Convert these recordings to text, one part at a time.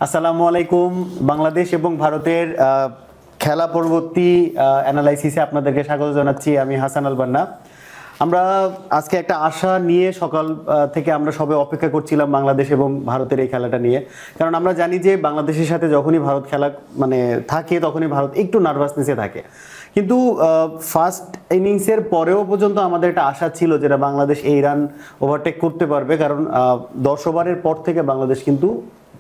আসসালামু আলাইকুম। বাংলাদেশ এবং ভারতের খেলা পরবর্তী অ্যানালাইসিসে আপনাদেরকে স্বাগত জানাচ্ছি। আমি হাসান আল বান্না। আমরা আজকে একটা আশা নিয়ে সকাল থেকে আমরা সবে অপেক্ষা করছিলাম বাংলাদেশ এবং ভারতের এই খেলাটা নিয়ে, কারণ আমরা জানি যে বাংলাদেশের সাথে যখনই ভারত খেলা থাকে তখনই ভারত একটু নার্ভাসনেসে থাকে। কিন্তু ফার্স্ট ইনিংসের পরেও পর্যন্ত আমাদের একটা আশা ছিল যেটা বাংলাদেশ এই রান ওভারটেক করতে পারবে, কারণ 10 ওভারের পর থেকে বাংলাদেশ কিন্তু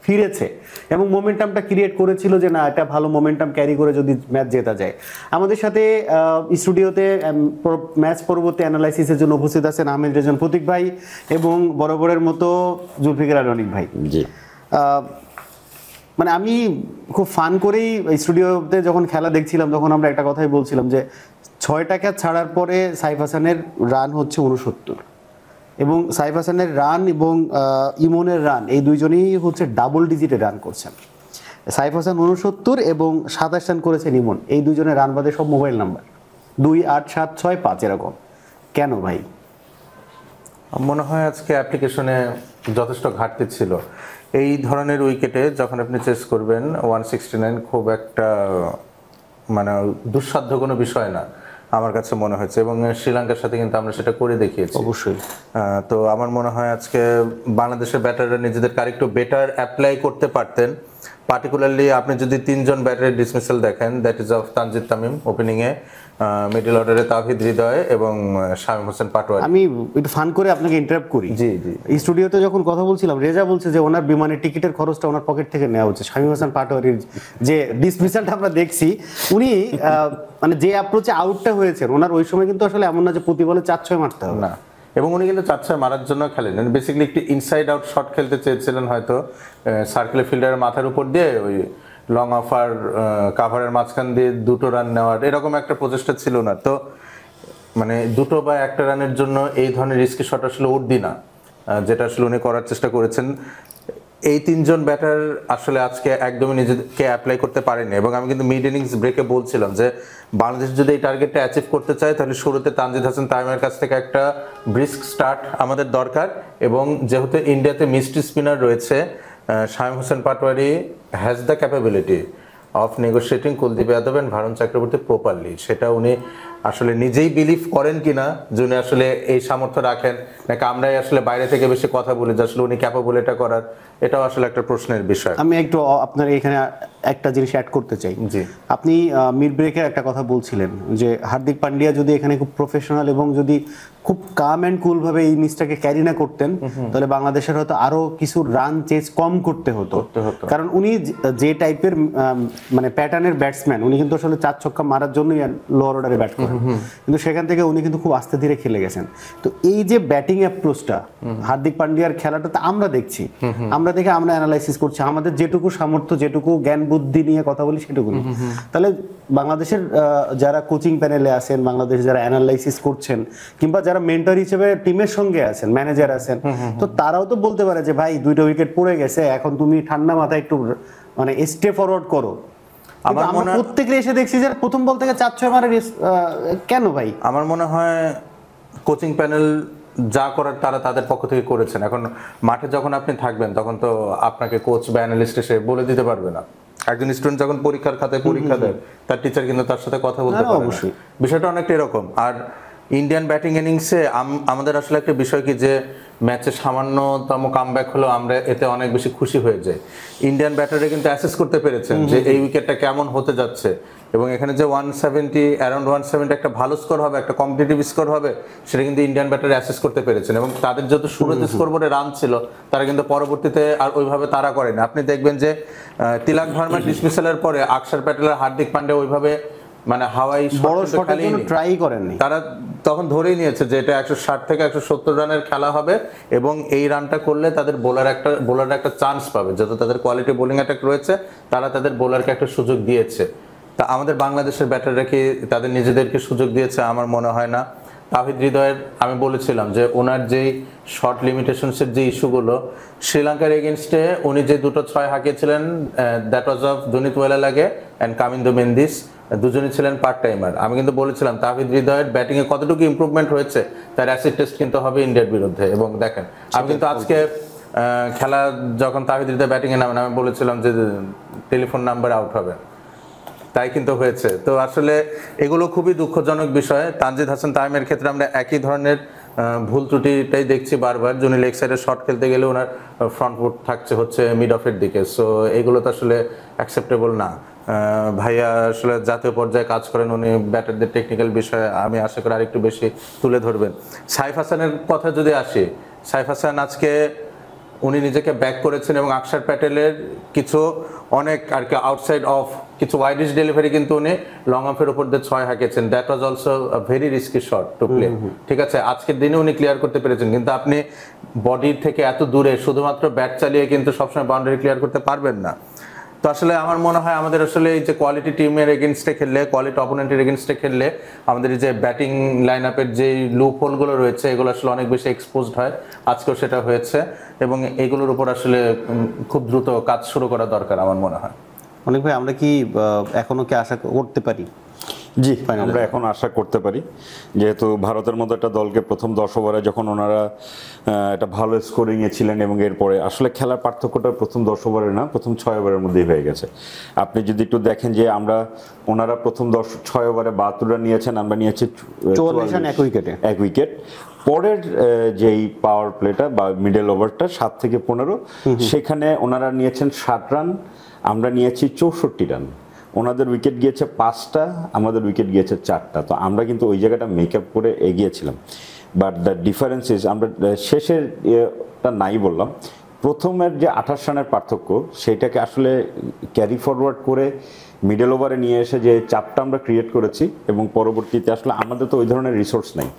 ফিরেছে এবং মোমেন্টামটা ক্রিয়েট করেছিল যে না, একটা ভালো মোমেন্টাম ক্যারি করে যদি ম্যাচ জেতা যায়। আমাদের সাথে স্টুডিওতে ম্যাচ পরবর্তী অ্যানালাইসিসের জন্য উপস্থিত আছেন আহমেদ রেজন প্রতীক ভাই এবং বরাবরের মতো জুলফিকার আলী অনিক ভাই। জি, আমি খুব ফান করেই স্টুডিওতে যখন খেলা দেখছিলাম তখন আমরা একটা কথাই বলছিলাম যে 6টা ক্যাচ ছাড়ার পরে সাইফ হাসানের রান হচ্ছে 69 এবং সাইফ হাসানের রান এবং ইমনের রান এই দুইজনেই হচ্ছে ডাবল ডিজিটে রান করছেন। সাইফ হাসান 69 এবং 27 রান করেছেন ইমন। এই দুইজনের রান বাদে সব মোবাইল নাম্বার 2, 8, 7, 6, 5 এরকম। কেন ভাই? মনে হয় আজকে অ্যাপ্লিকেশনে যথেষ্ট ঘাটতি ছিল। এই ধরনের উইকেটে যখন আপনি চেস করবেন 169 খুব একটা দুঃসাধ্য কোনো বিষয় না আমার কাছে মনে হয়েছে, এবং শ্রীলঙ্কার সাথে কিন্তু আমরা সেটা করে দেখিয়েছি অবশ্যই। তো আমার মনে হয় আজকে বাংলাদেশের ব্যাটাররা নিজেদেরকে আরেকটু বেটার অ্যাপ্লাই করতে পারতেন। পার্টিকুলারলি আপনি যদি 3 জন ব্যাটারের ডিসমিসাল দেখেন, that is of Tanzid Tamim ওপেনিংয়ে, মিডল অর্ডারে তাওহিদ হৃদয় এবং শামীম হোসেন পাটোয়ারি। আমি একটু ফান করে আপনাকে ইন্টারাপ্ট করি। জি জি, স্টুডিওতে যখন কথা বলছিলাম রেজা বলছে যে ওনার বিমানের টিকিটের খরচটা ওনার পকেট থেকে নেওয়া হচ্ছে। শামীম হোসেন পাটোয়ারির যে ডিসমিসালটা আমরা দেখছি, উনি যে অ্যাপ্রোচে আউটটা হয়েছেন ওনার ওই সময় কিন্তু আসলে এমন না যে প্রতি বলে 4-6 মারতে হবে না, এবং উনি কিন্তু 4-6 মারার জন্য খেলেন, বেসিক্যালি একটি ইনসাইড আউট শট খেলতে চেয়েছিলেন হয়তো, সার্কেলে ফিল্ডারের মাথার উপর দিয়ে ওই লং অফার কাভারের মাঝখান দিয়ে 2টো রান নেওয়ার এরকম একটা প্রচেষ্টা ছিল না। তো 2টো বা 1টা রানের জন্য এই ধরনের রিস্কি শট আসলে উঠবি না, যেটা আসলে উনি করার চেষ্টা করেছেন। এই 3 জন ব্যাটার আসলে আজকে একদমই নিজেকে অ্যাপ্লাই করতে পারেনি, এবং আমি কিন্তু মিড ইনিংস ব্রেকে বলছিলাম যে বাংলাদেশ যদি এই টার্গেটটা অ্যাচিভ করতে চায় তাহলে শুরুতে তানজিদ হাসান তামিমের কাছ থেকে একটা ব্রিস্ক স্টার্ট আমাদের দরকার, এবং যেহেতু ইন্ডিয়াতে মিস্ট্রি স্পিনার রয়েছে, Shamim Hossain Patwari has the capability of negotiating Kuldeep Yadav and Varun Chakravarthy properly. সেটা উনি আসলে নিজেই বিলিভ করেন কিনা যে উনি আসলে এই সামর্থ্য রাখেন, নাকি আমরাই আসলে বাইরে থেকে বেশি কথা বলি যে আসলে উনি ক্যাপাবল এটা করার, এটাও আসলে একটা প্রশ্নের বিষয়। আমি একটু আপনার এখানে একটা জিনিস অ্যাড করতে চাই। জি, আপনি মিড ব্রেকের একটা কথা বলছিলেন যে হার্দিক পান্ডিয়া যদি এখানে খুব প্রফেশনাল এবং যদি খুব কাম অ্যান্ড কুল ভাবে এই ইনিংসটাকে ক্যারি না করতেন তাহলে বাংলাদেশের হয়তো আরো কিছু রান চেজ কম করতে হতো। কারণ উনি যে টাইপের প্যাটার্নের ব্যাটসম্যান, উনি কিন্তু আসলে 4 ছক্কা মারার জন্যই লোয়ার অর্ডারে ব্যাট করেন, কিন্তু সেখান থেকে উনি কিন্তু খুব আস্তে ধীরে খেলে গেছেন। তো এই যে ব্যাটিং অ্যাপ্রোচটা হার্দিক পান্ডিয়ার খেলাটাতে আমরা দেখছি, আমরা দেখে আমরা অ্যানালাইসিস করছি, আমাদের যেটুকু সামর্থ্য যেটুকু জ্ঞান বুদ্ধি নিয়ে কথা বলি সেটুকু। তাহলে বাংলাদেশের যারা কোচিং প্যানেলে আছেন, বাংলাদেশ যারা অ্যানালাইসিস করছেন, কিংবা যারা মেন্টর হিসেবে টিমের সঙ্গে আছেন, ম্যানেজার আছেন, তো তারাও তো বলতে পারে যে ভাই 2টা উইকেট পড়ে গেছে, এখন তুমি ঠান্ডা মাথায় একটু স্টে ফরওয়ার্ড করো। আমরা প্রত্যেকে এসে দেখছি যে প্রথম বল থেকে 4-6 মারে। কেন ভাই? আমার মনে হয় কোচিং প্যানেল যা করার তারা তাদের পক্ষ থেকে করেছেন। এখন মাঠে যখন আপনি থাকবেন তখন তো আপনাকে কোচ বা অ্যানালিস্ট এসে বলে দিতে পারবে না। একজন স্টুডেন্ট যখন পরীক্ষার খাতায় পরীক্ষা দেয়, তার টিচার কিন্তু তার সাথে কথা বলতে পারে না। বিষয়টা অনেকটা এরকম। আর ইন্ডিয়ান ব্যাটিং ইনিংসে আমাদের আসলে একটা বিষয় কি যে ম্যাচে সামান্যতম কামব্যাক হলেও আমরা এতে অনেক বেশি খুশি হয়ে যাই। ইন্ডিয়ান ব্যাটাররা কিন্তু অ্যাসেস করতে পেরেছেন যে এই উইকেটটা কেমন হতে যাচ্ছে, এবং এখানে যে 170 অ্যারাউন্ড 170 একটা ভালো স্কোর হবে, একটা কম্পিটিটিভ স্কোর হবে, সেটা কিন্তু ইন্ডিয়ান ব্যাটার অ্যাসেস করতে পেরেছেন। এবং তাদের যত শুরুতে স্কোর বোর্ডে রান ছিল তারা কিন্তু পরবর্তীতে আর ওইভাবে তারা করেনি। আপনি দেখবেন যে তিলক ভার্মার ডিসমিসালের পরে আকসার প্যাটেল আর হার্দিক পান্ডিয়া ওইভাবে হাওয়াই বড় শটের জন্য ট্রাই করেননি। তারা তখন ধরেই নিয়েছে যে এটা 160 থেকে 170 রানের খেলা হবে, এবং এই রানটা করলে তাদের বোলার একটা চান্স পাবে। যত তাদের কোয়ালিটি বোলিং অ্যাটাক রয়েছে তারা তাদের বোলারকে একটা সুযোগ দিয়েছে। তা আমাদের বাংলাদেশের ব্যাটাররা কি তাদের নিজেদেরকে সুযোগ দিয়েছে? আমার মনে হয় না। তাওহিদ হৃদয়ের আমি বলেছিলাম যে ওনার যেই শর্ট লিমিটেশনসের যে ইস্যুগুলো, শ্রীলঙ্কার এগেনস্টে উনি যে 2টো 6 হাঁকিয়েছিলেন, that was of Dunith Wellalage and Kamindu Mendis, দুজনই ছিলেন পার্ট টাইমার। আমি কিন্তু বলেছিলাম তাওহিদ হৃদয়ের ব্যাটিংয়ে কতটুকু ইমপ্রুভমেন্ট হয়েছে তার অ্যাসিড টেস্ট কিন্তু হবে ইন্ডিয়ার বিরুদ্ধে। এবং দেখেন আমি কিন্তু আজকে খেলা যখন তাহিদ হৃদয় ব্যাটিংয়ে নামেন আমি বলেছিলাম যে টেলিফোন নাম্বার আউট হবে, তাই কিন্তু হয়েছে। তো আসলে এগুলো খুবই দুঃখজনক বিষয়। তানজিদ হাসান তামিমের ক্ষেত্রে আমরা একই ধরনের ভুল ত্রুটিটাই দেখছি বারবার। যিনি লেগ সাইডে শট খেলতে গেলে ওনার ফ্রন্ট ফুট থাকছে হচ্ছে মিড অফের দিকে, সো এগুলো তো আসলে অ্যাকসেপ্টেবল না। ভাইয়া আসলে জাতীয় পর্যায়ে কাজ করেন, উনি ব্যাটারদের টেকনিক্যাল বিষয়ে আমি আশা করি আরেকটু বেশি তুলে ধরবেন। সাইফ হাসানের কথা যদি আসি, সাইফ হাসান আজকে উনি নিজেকে ব্যাক করেছেন এবং আকসার প্যাটেলের কিছু অনেক আর কি আউটসাইড অফ কিছু ওয়াইডিশ ডেলিভারি কিন্তু উনি লং অফের উপর দিয়ে 6 হাঁকিয়েছেন। That was also a very risky shot to play. ঠিক আছে, আজকের দিনে উনি ক্লিয়ার করতে পেরেছেন, কিন্তু আপনি বডির থেকে এত দূরে শুধুমাত্র ব্যাট চালিয়ে কিন্তু সবসময় বাউন্ডারি ক্লিয়ার করতে পারবেন না। তো আসলে আমার মনে হয় আমাদের আসলে এই যে কোয়ালিটি টিমের এগেনস্টে খেললে, কোয়ালিটি অপোনেন্টের এগেনস্টে খেললে আমাদের এই যে ব্যাটিং লাইন আপের যে লুপ হোলগুলো রয়েছে এগুলো আসলে অনেক বেশি এক্সপোজড হয়। আজকেও সেটা হয়েছে এবং এগুলোর উপর আসলে খুব দ্রুত কাজ শুরু করা দরকার আমার মনে হয়। অনেক ভাই, আমরা কি এখনো কি আশা করতে পারি? জি, আমরা এখন আশা করতে পারি, যেহেতু ভারতের মতো একটা দলকে প্রথম 10 ওভারে যখন ওনারা একটা ভালো স্কোরিংয়ে ছিলেন এবং এরপরে আসলে খেলার পার্থক্যটা প্রথম 10 ওভারে না, প্রথম 6 ওভারের মধ্যেই হয়ে গেছে। আপনি যদি একটু দেখেন যে ওনারা প্রথম 6 ওভারে 72 রান নিয়েছেন, আমরা নিয়েছি 44 রান 1 উইকেট। পরের যেই পাওয়ার প্লেটা বা মিডল ওভারটা 7 থেকে 15, সেখানে ওনারা নিয়েছেন 60 রান, আমরা নিয়েছি 64 রান। ওনাদের উইকেট গিয়েছে 5টা, আমাদের উইকেট গিয়েছে 4টা। তো আমরা কিন্তু ওই জায়গাটা মেক আপ করে এগিয়েছিলাম। বাট দ্য ডিফারেন্স ইজ আমরা শেষের নাই বললাম, প্রথমের যে 28 রানের পার্থক্য সেটাকে আসলে ক্যারি ফরওয়ার্ড করে মিডল ওভারে নিয়ে এসে যে চাপটা আমরা ক্রিয়েট করেছি এবং পরবর্তীতে আসলে আমাদের তো ওই ধরনের রিসোর্স নাই।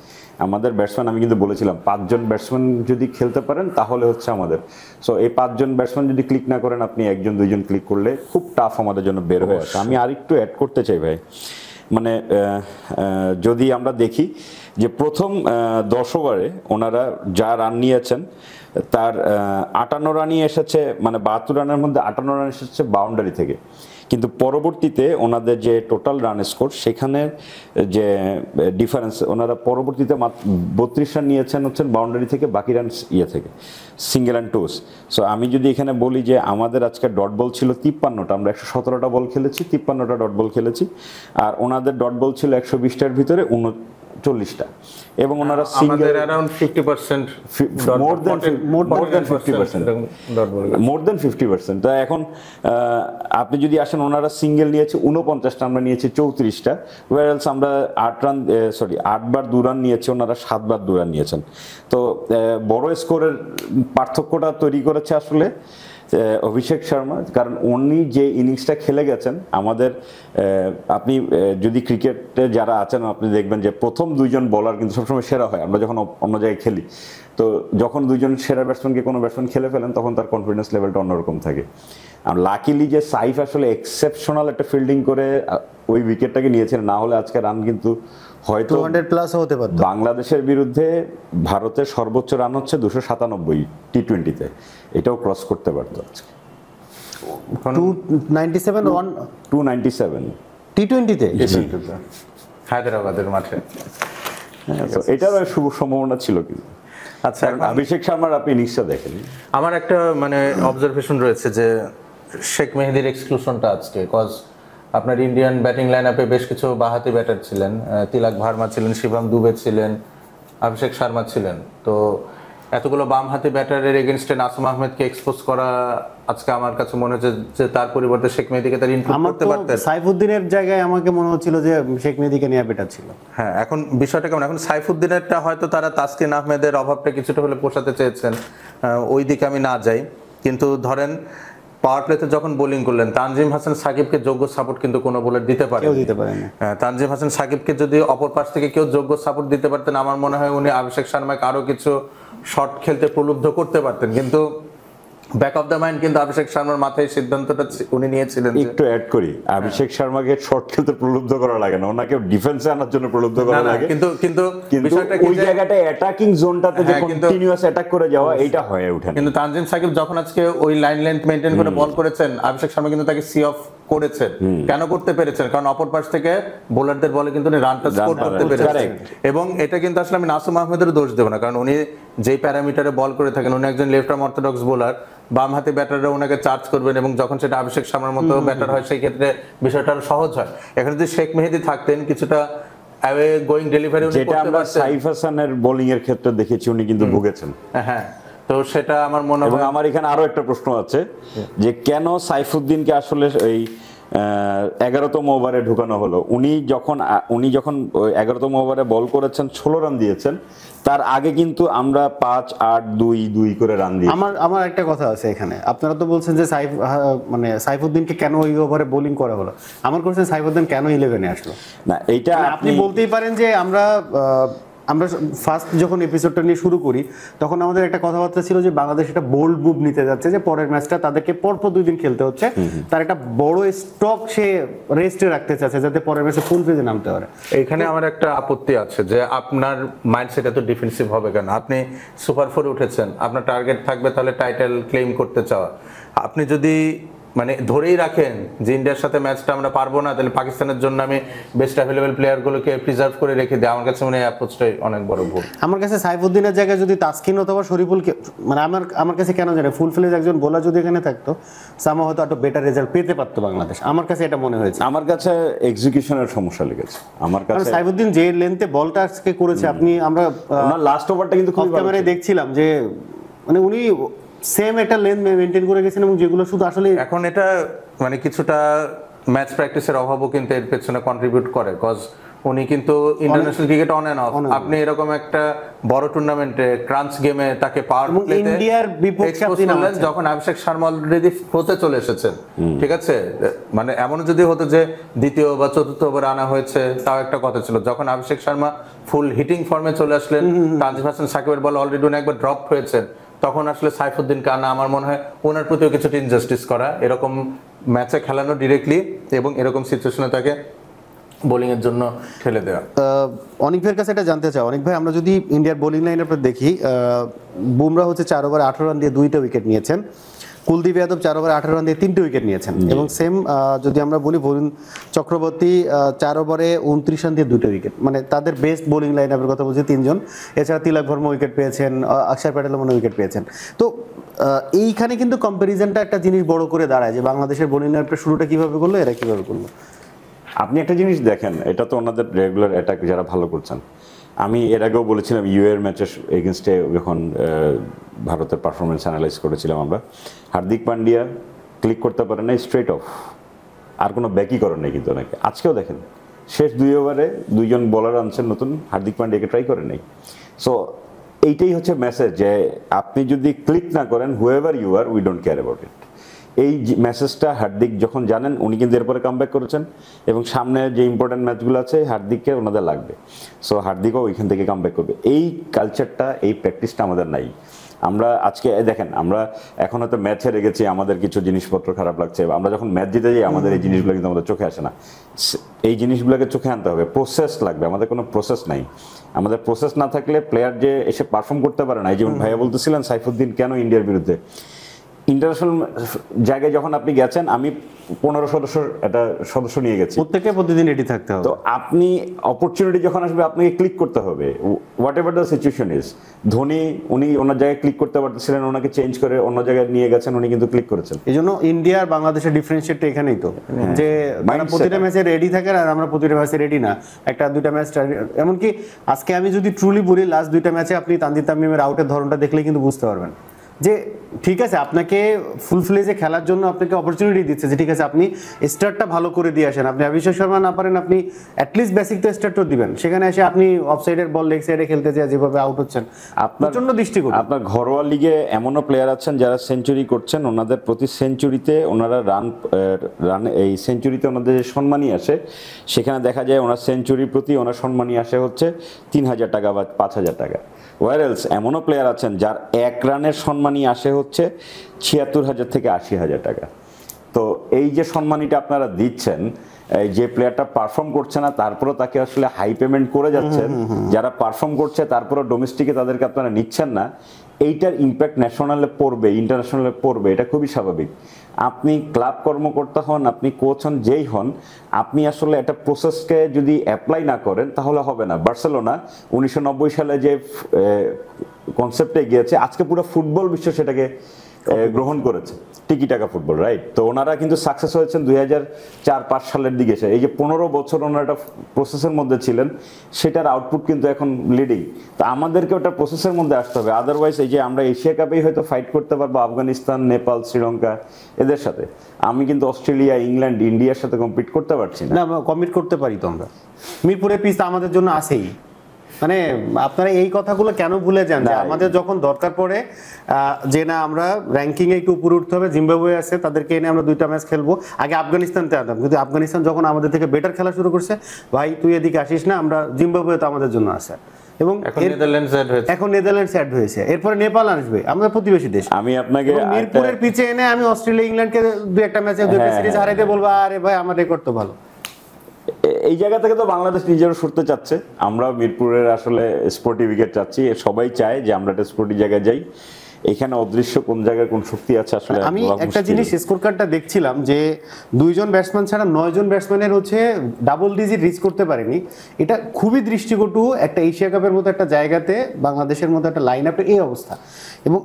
আমাদের ব্যাটসম্যান, আমি কিন্তু বলেছিলাম 5 জন ব্যাটসম্যান যদি খেলতে পারেন তাহলে হচ্ছে আমাদের। সো এই 5 জন ব্যাটসম্যান যদি ক্লিক না করেন, আপনি 1 জন 2 জন ক্লিক করলে খুব টাফ আমাদের জন্য বের হয়ে আসে। আমি আরেকটু অ্যাড করতে চাই ভাই, মানে যদি আমরা দেখি যে প্রথম 10 ওভারে ওনারা যা রান নিয়েছেন তার 58 রানই এসেছে, মানে 72 রানের মধ্যে 58 রান এসেছে বাউন্ডারি থেকে। কিন্তু পরবর্তীতে ওনাদের যে টোটাল রান স্কোর সেখানে যে ডিফারেন্স, ওনারা পরবর্তীতে 32 রান নিয়েছেন হচ্ছেন বাউন্ডারি থেকে, বাকি রান থেকে সিঙ্গেল অ্যান্ড টুস। সো আমি যদি এখানে বলি যে আমাদের আজকে ডট বল ছিল 53টা, আমরা 117টা বল খেলেছি, 53টা ডট বল খেলেছি, আর ওনাদের ডট বল ছিল 120টার ভিতরে 39টা, এবং ওনারা সিঙ্গেল অ্যারাউন্ড 50% মোর দেন 50%। তো এখন আপনি যদি আসেন, ওনারা সিঙ্গেল নিয়েছে 49টা, আমরা নিয়েছি 34টা, ওয়ারেলস আমরা 8 বার 2 রান নিয়েছি, ওনারা 7 বার 2 রান নিয়েছেন। তো বড় স্কোরের পার্থক্যটা তৈরি করেছে আসলে অভিষেক শর্মা, কারণ উনি যে ইনিংসটা খেলে গেছেন আমাদের। আপনি যদি ক্রিকেটে যারা আছেন আপনি দেখবেন যে প্রথম 2 জন বোলার কিন্তু সবসময় সেরা হয় আমরা যখন অন্য জায়গায় খেলি। তো যখন 2 জন সেরা ব্যাটসম্যানকে কোনো ব্যাটসম্যান খেলে ফেলেন তখন তার কনফিডেন্স লেভেলটা অন্যরকম থাকে। আর লাকিলি যে সাইফ আসলে এক্সেপশনাল একটা ফিল্ডিং করে ওই উইকেটটাকে নিয়েছেন, না হলে আজকে রান কিন্তু হয়তো 200+ হতে পারত। বাংলাদেশের বিরুদ্ধে ভারতের সর্বোচ্চ রান হচ্ছে 297 টি20-তে, এটাও ক্রস করতে পারত আজকে। 297 টি20-তে হায়দ্রাবাদের মাঠে, এটার শুভ সম্ভাবনা ছিল কিন্তু। আচ্ছা, অভিষেক শর্মার আপনি ইনিংসটা দেখেন, আমার একটা মানে অবজারভেশন রয়েছে যে শেখ মেহেদীর এক্সক্লুশনটা আজকে, কজ আপনার ইন্ডিয়ান ব্যাটিং লাইন আপে বেশ কিছু বাঁহাতি ব্যাটার ছিলেন, তিলক ভার্মা ছিলেন, শিবম দুবে ছিলেন, অভিষেক শর্মা ছিলেন। তো এতগুলো বামহাতি ব্যাটারের এগেনস্টে নাসুম আহমেদকে এক্সপোজ করা আজকে আমার কাছে মনে হচ্ছে যে তার পরিবর্তে শেখ মেহেদীকে তার ইনপুট করতে পারতেন। সাইফুদ্দিনের জায়গায় আমাকে মনে হচ্ছিল যে শেখ মেহেদীকে নেওয়া বেটার ছিল। হ্যাঁ, এখন বিষয়টা কেমন, এখন সাইফুদ্দিনেরটা হয়তো তারা তাসকিন আহমেদের অভাবটা কিছুটা হলে পোষাতে চেয়েছেন, ওই দিকে আমি না যাই। কিন্তু ধরেন পাওয়ার প্লেতে যখন বোলিং করলেন, তানজিম হাসান সাকিবকে যোগ্য সাপোর্ট কিন্তু কোনো বোলার দিতে পারে না। তানজিম হাসান সাকিবকে যদি অপর পাশ থেকে কেউ যোগ্য সাপোর্ট দিতে পারতেন, আমার মনে হয় উনি অভিষেক শর্মাকে আরো কিছু শট খেলতে প্রলুব্ধ করতে পারতেন। কিন্তু ব্যাক অফ দ্য মাইন্ড কিন্তু অভিষেক শর্মার মাথায় সিদ্ধান্তটা উনি নিয়েছিলেন যে একটু অ্যাড করি, অভিষেক শর্মাকে শর্ট খেলতে প্রলুব্ধ করা লাগে না, ওনাকে ডিফেন্সে আনার জন্য প্রলুব্ধ করা লাগে। কিন্তু কিন্তু বিষয়টা কি ওই যে জায়গাটা অ্যাটাকিং জোনটাতে যে কন্টিনিউয়াস অ্যাটাক করে যাওয়া এইটা হয়ে ওঠে না। কিন্তু তানজিম সাকিব যখন আজকে ওই লাইন লেন্থ মেইনটেইন করে বল করেছেন, অভিষেক শর্মা কিন্তু তাকে সি অফ করেছেন। কেন করতে পেরেছেন? কারণ অপর পাশ থেকে বোলারদের বলে কিন্তু উনি রানটা স্কোর করতে পেরেছেন। এবং এটা কিন্তু আসলে আমি নাসুম আহমেদের দোষ দেব না, কারণ উনি যেই প্যারামিটারে বল করে থাকেন, উনি একজন লেফট আর্ম অর্থোডক্স বোলার, বাম হাতে ব্যাটাররা ওনাকে চার্জ করবেন এবং যখন সেটা অভিষেক শর্মার মতো ব্যাটার হয় সেই ক্ষেত্রে বিষয়টা আরো সহজ হয়। এখানে যদি শেখ মেহেদী থাকতেন কিছুটা অ্যাওয়ে গোয়িং ডেলিভারি উনি যেটা করতে আমরা পারতেন। সাইফ হাসানের বোলিং এর ক্ষেত্রে দেখেছি, উনি কিন্তু ভুগেছেন। হ্যাঁ, তো সেটা আমার মনে এবং হয়। আমার এখানে আরো একটা প্রশ্ন আছে যে কেন সাইফুদ্দিনকে আসলে এই 11তম ওভারে ঢুকানো হলো। উনি যখন 11তম ওভারে বল করেছেন, 16 রান দিয়েছেন, তার আগে কিন্তু আমরা 5-8-2-2 করে রান দিয়েছি। আমার একটা কথা আছে এখানে, আপনারা তো বলছেন যে মানে সাইফুদ্দিনকে কেন ওই ওভারে বোলিং করা হলো, আমার কোশ্চেন সাইফুদ্দিন কেন 11-এ আসলো? না, এইটা আপনি বলতেই পারেন যে আমরা ফার্স্ট যখন এপিসোডটা নিয়ে শুরু করি তখন আমাদের একটা কথাবার্তা ছিল যে বাংলাদেশ একটা বোল্ড মুভ নিতে যাচ্ছে, যে পরের ম্যাচটা তাদেরকে পরপর 2 দিন খেলতে হচ্ছে, তার একটা বড় স্টক সে রেস্টে রাখতে চাচ্ছে যাতে পরের ম্যাচে ফুল ফেজে নামতে পারে। এখানে আমার একটা আপত্তি আছে যে আপনার মাইন্ডসেট এত ডিফেন্সিভ হবে কেন? আপনি সুপার 4 উঠেছেন, আপনার টার্গেট থাকবে তাহলে টাইটেল ক্লেম করতে চাওয়া। আপনি যদি মানে ধরেই রাখেন যে ইন্ডিয়ার সাথে ম্যাচটা আমরা পারবো না, তাহলে পাকিস্তানের জন্য আমি বেস্ট অ্যাভেলেবল প্লেয়ারগুলোকে প্রিজার্ভ করে রেখে দিই। আমার কাছে মনে হয় অ্যাপ্রোচটাই অনেক বড় ভুল। আমার কাছে সাইফুদ্দিনের জায়গায় যদি তাসকিন অথবা শরীফুলকে, মানে আমার কাছে কেন জানে ফুল ফিলেজ একজন বোলার যদি এখানে থাকতো, সামা হয়তো একটু বেটার রেজাল্ট পেতে পারতো বাংলাদেশ। আমার কাছে এটা মনে হয়েছে। আমার কাছে এক্সিকিউশনের সমস্যা লেগেছে। আমার কারণ কাছে সাইফুদ্দিন যে লেন্থে বলটা আজকে করেছে, আমরা লাস্ট ওভারটা কিন্তু খুব ক্যামেরায় দেখছিলাম যে মানে উনি সেম একটা লেন্থ মেইনটেইন করে গেছেন এবং যেগুলো শুধু আসলে এখন এটা মানে কিছুটা ম্যাচ প্র্যাকটিসের অভাবও কিন্তু এর পেছনে কন্ট্রিবিউট করে, কজ উনি কিন্তু international cricket on end of. আপনি এরকম একটা বড় টুর্নামেন্টে ক্রাঞ্চ গেমে তাকে পাওয়ার প্লেতে ইন্ডিয়ার বিপক্ষে আপনি নামাচ্ছেন যখন অভিষেক শর্মা অলরেডি হতে চলে এসেছেন, ঠিক আছে, মানে এমন যদি হতো যে দ্বিতীয় বা চতুর্থ ওভারে আনা হয়েছে তাও একটা কথা ছিল। যখন অভিষেক শর্মা ফুল হিটিং ফর্মে চলে আসলেন, তানজিম হাসান সাকিবের বল অলরেডি উনি একবার ড্রপ হয়েছে, তখন আসলে সাইফুদ্দিনকে আনা আমার মনে হয় ওনার প্রতিও কিছুটা ইনজাস্টিস করা। এরকম ম্যাচে খেলানো ডিরেক্টলি এবং এরকম সিচুয়েশনে তাকে বোলিং এর জন্য ঠেলে দেওয়া। অনেক ভাইয়ের কাছে এটা জানতে চাই, অনেক ভাই আমরা যদি ইন্ডিয়ার বোলিং লাইন আপনি দেখি, বুমরা হচ্ছে 4 ওভারে 18 রান দিয়ে 2টা উইকেট নিয়েছেন, কুলদীপ যাদব 4 ওভারে 18 রান দিয়ে 3টে উইকেট নিয়েছেন, এবং সেম যদি আমরা বলি বরুণ চক্রবর্তী 4 ওভারে 29 রান দিয়ে 2টা উইকেট, মানে তাদের বেস্ট বোলিং লাইন আপের কথা বলছি 3 জন। এছাড়া তিলক ভর্মা উইকেট পেয়েছেন, অক্ষর প্যাটেলও মনে উইকেট পেয়েছেন। তো এইখানে কিন্তু কম্প্যারিজনটা একটা জিনিস বড় করে দাঁড়ায় যে বাংলাদেশের বোলিং লাইনের শুরুটা কিভাবে করলো, এরা কিভাবে করলো। আপনি একটা জিনিস দেখেন, এটা তো ওনাদের রেগুলার অ্যাটাক যারা ভালো করছেন। আমি এর আগেও বলেছিলাম ইউএর ম্যাচের এগেনস্টে যখন ভারতের পারফরমেন্স অ্যানালাইজ করেছিলাম আমরা, হার্দিক পান্ডিয়া ক্লিক করতে পারে না, স্ট্রেট অফ, আর কোনো ব্যাকই করেন নাই কিন্তু অনেকে। আজকেও দেখেন শেষ 2 ওভারে 2 জন বোলার আনছেন নতুন, হার্দিক পান্ডিয়াকে ট্রাই করেন নাই। সো এইটাই হচ্ছে মেসেজ যে আপনি যদি ক্লিক না করেন, whoever you are, we don't care about it. এই মেসেজটা হার্দিক যখন জানেন, উনি কিন্তু এরপরে কামব্যাক করেছেন এবং সামনে যে ইম্পর্টেন্ট ম্যাচগুলো আছে হার্দিককে ওনাদের লাগবে। সো হার্দিকও ওইখান থেকে কামব্যাক করবে। এই কালচারটা, এই প্র্যাকটিসটা আমাদের নাই। আমরা আজকে দেখেন, আমরা এখন হয়তো ম্যাচ হেরে গেছি, আমাদের কিছু জিনিসপত্র খারাপ লাগছে, আমরা যখন ম্যাচ জিতে যাই আমাদের এই জিনিসগুলো কিন্তু আমাদের চোখে আসে না। এই জিনিসগুলোকে চোখে আনতে হবে, প্রসেস লাগবে। আমাদের কোনো প্রসেস নাই। আমাদের প্রসেস না থাকলে প্লেয়ার যে এসে পারফর্ম করতে পারে না। এই যেমন ভাইয়া বলতেছিলেন সাইফুদ্দিন কেন ইন্ডিয়ার বিরুদ্ধে, ইন্টারন্যাশনাল জায়গায় যখন আপনি গেছেন, আমি 15 সদস্যর একটা সদস্য নিয়ে গেছি, প্রত্যেককে প্রতিদিন রেডি থাকতে হবে। তো আপনি অপরচুনিটি যখন আসবে আপনাকে ক্লিক করতে হবে, what ever the situation is. Dhoni উনি ওনার জায়গায় ক্লিক করতে পারতেছিলেন, ওনাকে চেঞ্জ করে অন্য জায়গায় নিয়ে গেছেন, উনি কিন্তু ক্লিক করেছেন। এই জন্য ইন্ডিয়া আর বাংলাদেশের ডিফারেন্সিয়েটটা এখানেই তো, যে তারা প্রতিটা ম্যাচে রেডি থাকে আর আমরা প্রতিটা ম্যাচে রেডি না। একটা 2টা ম্যাচ, এমনকি আজকে আমি যদি ট্রুলি বলি লাস্ট 2টা ম্যাচে আপনি তানজিদ তামিমের আউটের ধরনটা দেখলে কিন্তু বুঝতে পারবেন যে ঠিক আছে, আপনাকে ফুল ফ্লেজে খেলার জন্য আপনাকে অপরচুনিটি দিচ্ছে যে ঠিক আছে আপনি স্টার্টটা ভালো করে দিয়ে আসেন। আপনি অভিষেক শর্মা না পারেন, আপনি অ্যাটলিস্ট বেসিক তো স্টার্টও দিবেন। সেখানে এসে আপনি অফসাইডের বল লেগ সাইডে খেলতে যায় যেভাবে আউট হচ্ছেন, আপনার জন্য দৃষ্টিকোণ। আপনার ঘরোয়া লিগে এমনও প্লেয়ার আছেন যারা সেঞ্চুরি করছেন, ওনাদের প্রতি সেঞ্চুরিতে ওনারা রান এই সেঞ্চুরিতে ওনাদের যে সম্মানই আসে, সেখানে দেখা যায় ওনার সেঞ্চুরির প্রতি ওনার সম্মানই আসে হচ্ছে 3000 টাকা বা 5000 টাকা। ওয়ার এলস এমনও প্লেয়ার আছেন যার 1 রানের সম্মান সম্মানী আসে হচ্ছে ৭৬,০০০ থেকে ৮০,০০০ টাকা। তো এই যে সম্মানীটা আপনারা দিচ্ছেন, এই যে প্লেয়ারটা পারফর্ম করছে না তারপরেও তাকে আসলে হাই পেমেন্ট করে যাচ্ছেন, যারা পারফর্ম করছে তারপরে ডোমেস্টিকে তাদেরকে আপনারা নিচ্ছেন না, এইটার ইম্প্যাক্ট ন্যাশনালে পড়বে, ইন্টারন্যাশনালে পড়বে, এটা খুবই স্বাভাবিক। আপনি ক্লাব কর্মকর্তা হন, আপনি কোচ হন, যেই হন, আপনি আসলে একটা প্রসেসকে যদি অ্যাপ্লাই না করেন তাহলে হবে না। বার্সেলোনা 1990 সালে যে কনসেপ্টে গিয়েছে, আজকে পুরো ফুটবল বিশ্ব সেটাকে গ্রহণ করেছে, টিকি টাকা ফুটবল, রাইট? তো ওনারা কিন্তু সাকসেস হয়েছেন 2004-05 সালের দিকে এসে। এই যে 15 বছর ওনারা একটা প্রসেসের মধ্যে ছিলেন, সেটার আউটপুট কিন্তু এখন লিডিং। তো আমাদেরকে ওটা প্রসেসের মধ্যে আসতে হবে, আদারওয়াইজ এই যে আমরা এশিয়া কাপেই হয়তো ফাইট করতে পারবো আফগানিস্তান, নেপাল, শ্রীলঙ্কা এদের সাথে, আমি কিন্তু অস্ট্রেলিয়া, ইংল্যান্ড, ইন্ডিয়ার সাথে কম্পিট করতে পারছি না। কমিট করতে পারি তো আমরা, মিরপুরের পিচ আমাদের জন্য আছেই। মানে আপনারা এই কথাগুলো কেন ভুলে যান যে আমাদের যখন দরকার পড়ে যে না আমরা র্যাঙ্কিং এ একটু উপরে উঠতে হবে, জিম্বাবুয়ে আছে, তাদেরকে এনে আমরা 2টা ম্যাচ খেলবো, আগে আফগানিস্তানতে আনতাম, কিন্তু আফগানিস্তান যখন আমাদের থেকে বেটার খেলা শুরু করছে, ভাই তুই এদিকে আসিস না, আমরা জিম্বাবুয়ে তো আমাদের জন্য আছে, এবং এখন নেদারল্যান্ডস অ্যাড হয়েছে, এরপরে নেপাল আসবে, আমাদের প্রতিবেশী দেশ। আমি আপনাকে মিরপুরের পিচে এনে আমি অস্ট্রেলিয়া, ইংল্যান্ডকে 2-1 ম্যাচে 2টা সিরিজ হারাইতে বলবো, আরে ভাই আমার রেকর্ড তো ভালো। এই জায়গা থেকে তো বাংলাদেশ নিজেরও সরতে চাচ্ছে, আমরা মিরপুরের আসলে স্পোর্টি উইকেট চাচ্ছি, সবাই চায় যে আমরা একটা স্পোর্টি জায়গায় যাই। এখানে অদৃশ্য কোন জায়গায় কোন শক্তি আছে আসলে আমি একটা জিনিস স্কোর কার্ডটা দেখছিলাম যে 2 জন ব্যাটসম্যান ছাড়া 9 জন ব্যাটসম্যানের হচ্ছে ডাবল ডিজিট রিচ করতে পারেনি। এটা খুবই দৃষ্টিকটু একটা এশিয়া কাপের মতো একটা জায়গাতে, বাংলাদেশের মতো একটা লাইন আপে এই অবস্থা। এবং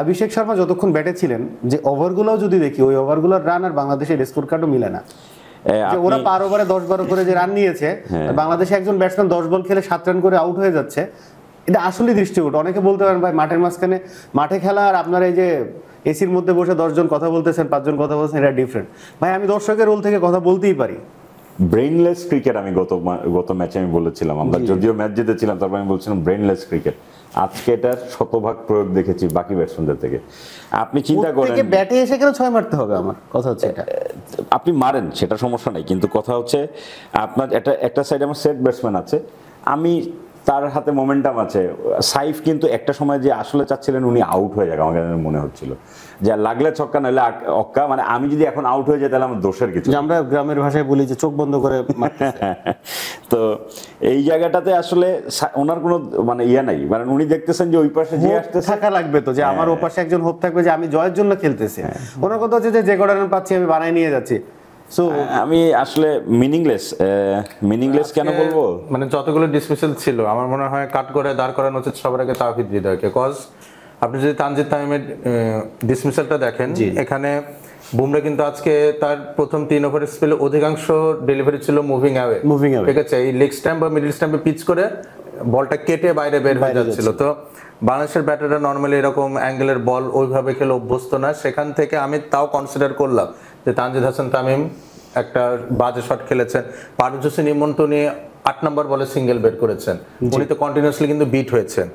অভিষেক শর্মা যতক্ষণ ব্যাটে ছিলেন, যে ওভারগুলোও যদি দেখি, ওই ওভারগুলোর রান আর বাংলাদেশের স্কোর কার্ডও মিলে না। ওরা 12 ওভারে 10-12 করে যে রান নিয়েছে, বাংলাদেশে একজন ব্যাটসম্যান 10 বল খেলে 7 রান করে আউট হয়ে যাচ্ছে, এটা আসলে দৃষ্টিকটু। অনেকে বলতে পারেন ভাই মাঠের মাঝখানে মাঠে খেলা আর আপনার এই যে এসির মধ্যে বসে 10 জন কথা বলতেছেন, 5 জন কথা বলছেন, এটা ডিফারেন্ট। ভাই আমি দর্শকের রোল থেকে কথা বলতেই পারি। ব্রেইনলেস ক্রিকেট আমি গত ম্যাচে আমি বলেছিলাম, আমরা যদিও ম্যাচ জিতেছিলাম, তারপর আমি বলছিলাম ব্রেইনলেস ক্রিকেট। আজকে এটার শতভাগ প্রয়োগ দেখেছি বাকি ব্যাটসম্যানদের থেকে। আপনি চিন্তা করেন, ব্যাটে এসে কেন 6 মারতে হবে, আমার কথা হচ্ছে এটা। আপনি মারেন সেটা সমস্যা নাই, কিন্তু কথা হচ্ছে আপনার একটা সাইডে আমার সেট ব্যাটসম্যান আছে, আমি তার হাতে মোমেন্টাম আছে। সাইফ কিন্তু একটা সময় যে আসলে চাচ্ছিলেন উনি আউট হয়ে যাবে, আমার মনে হচ্ছিল যে লাগলে ছক্কা নইলে অক্কা, মানে আমি যদি এখন আউট হয়ে যাই তাহলে আমার দোষের কিছু, আমরা গ্রামের ভাষায় বলি যে চোখ বন্ধ করে তো এই জায়গাটাতে আসলে ওনার কোনো মানে ইয়ে নাই, মানে উনি দেখতেছেন যে ওই পাশে যে আসতে থাকা লাগবে, তো যে আমার ও পাশে একজন হোপ থাকবে যে আমি জয়ের জন্য খেলতেছি। ওনার কথা হচ্ছে যে কটা রান পাচ্ছি আমি বানাই নিয়ে যাচ্ছি। আমি আসলে মিনিংলেস কেন বলবো, মানে যতগুলো ডিসমিসাল ছিল আমার মনে হয় কাট করে দাঁড় করানো উচিত সবার আগে তাওহিদ হৃদয়কে। কজ আপনি যদি তানজিদ তামিমের ডিসমিসালটা দেখেন, এখানে বুমরা কিন্তু আজকে তার প্রথম 3 ওভারের স্পেলে অধিকাংশ ডেলিভারি ছিল মুভিং অ্যাওয়ে, ঠিক আছে, এই লেগ স্ট্যাম্প বা মিডল স্ট্যাম্পে পিচ করে বলটা কেটে বাইরে বের হয়ে যাচ্ছিল। তো বাংলাদেশের ব্যাটাররা নর্মালি এরকম অ্যাঙ্গেলের বল ওইভাবে খেলে অভ্যস্ত না, সেখান থেকে আমি তাও কনসিডার করলাম যে তানজিদ হাসান তামিম একটা বাজে শট খেলেছেন। পারভেজ হোসেন ইমন তো উনি 8 নম্বর বলে সিঙ্গেল বের করেছেন, উনি তো কন্টিনিউয়াসলি কিন্তু বিট হয়েছেন।